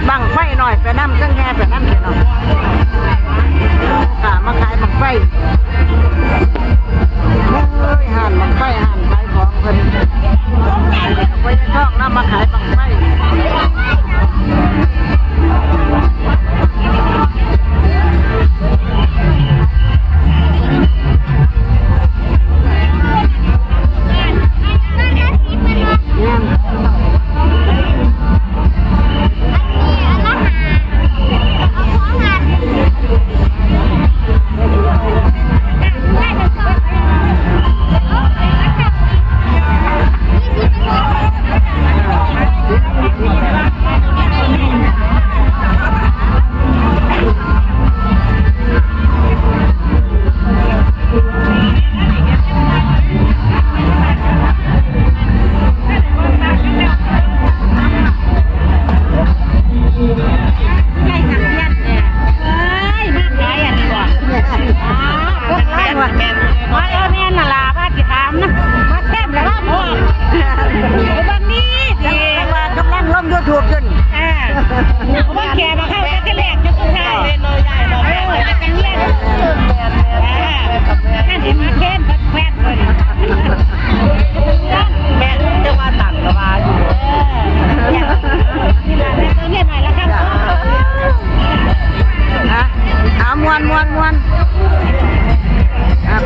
บังไฟหน่อยไปน้ำเครื่องแห่ไปน้ำเลยเนาะกะมาขายบังไฟห่านบังไฟห่านขายของเพิ่นไปช่องน้ำมาขายบังไฟ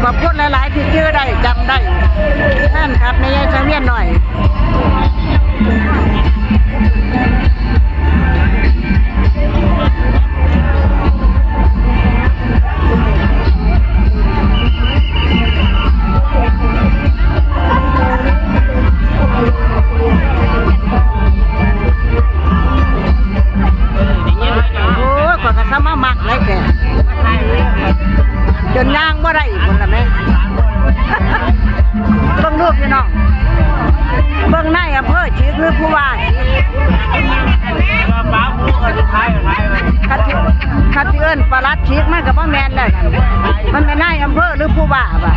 ขอบคุณหลายๆที่ชื่อได้จำได้ท่านครับในยายเสวียนหน่อยโอ้ยขอกระซ้ำมาหมักเลยแกจนย่างบ่ได้คนละแม่เบิ่งรูปพี่น้องเบิ่งนายอำเภอชีกหรือผู้ว่าชีกคัดเอิ้นปลัดชีกมันก็บ่แม่นแล้วมันเป็นนายอำเภอหรือผู้ว่าบ่ะ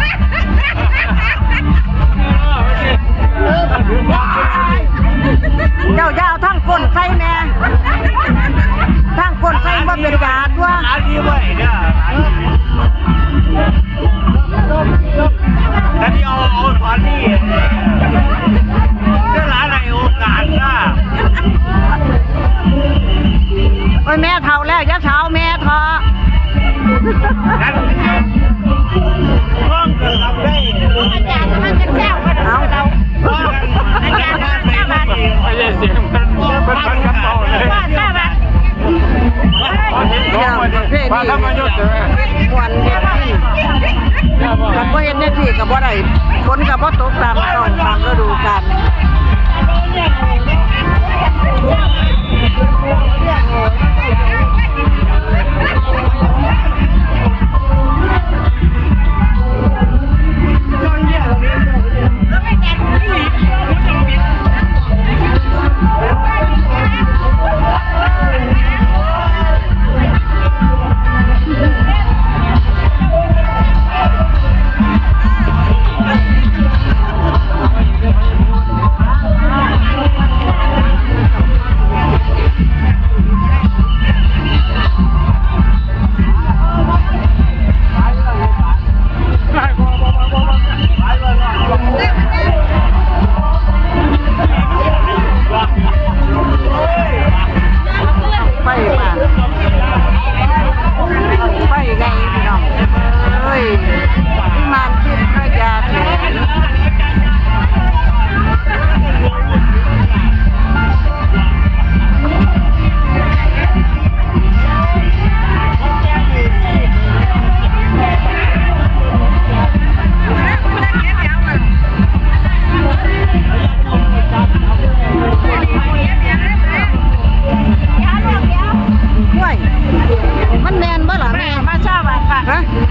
เจ้าย่าทั้งก้นใส่แม่ทั้งก้นใส่บ่เป็นกาดว่าแต่ที่เอาตอนนี้เรื่องอะไรโอกาสล่ะโอ้ยแม่เฒ่าแล้วยักษ์เฒ่าแม่ทอร้องกันทำได้อาจารย์มันจะแจ้วกันเอาเราอาจารย์มันแจ้วกันไม่ใช่เสียงมันกระเป๋าเลยว่าถ้ามันพาธรรมยุทธ์เลยมวนเด็ดกับบ่เห็นได้ที่กับบ่ได้ฝนกับบ่ตกตามต้องตามฤดูกาล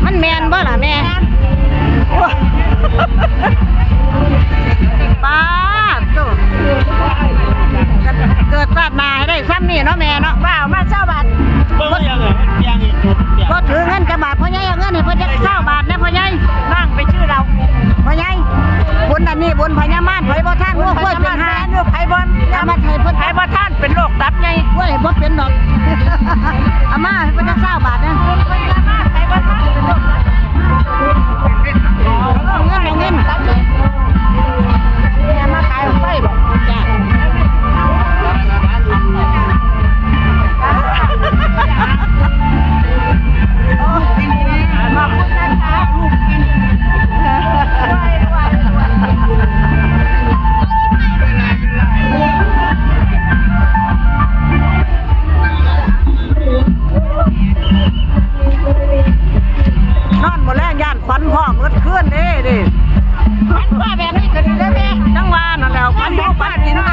มันแมนบ่ล่ะแม่ป้าตัวเกิดชาติมาให้ได้ซ้ำนี่เนาะแม่เนาะว้าวมา20 บาทก็ถือเงินกระบาทพ่อใหญ่เอาเงินให้เพิ่นจะ20 บาทนะพ่อใหญ่นั่งไปชื่อเราพ่อใหญ่บุญอันนี้บุญพญามารไผบ่ท่านงูค่อยเป็นหาไผบ่เอามาให้เพิ่นไผบ่ท่านเป็นโรคตับไงเว้ยบ่เป็นดอก ปัดกินน้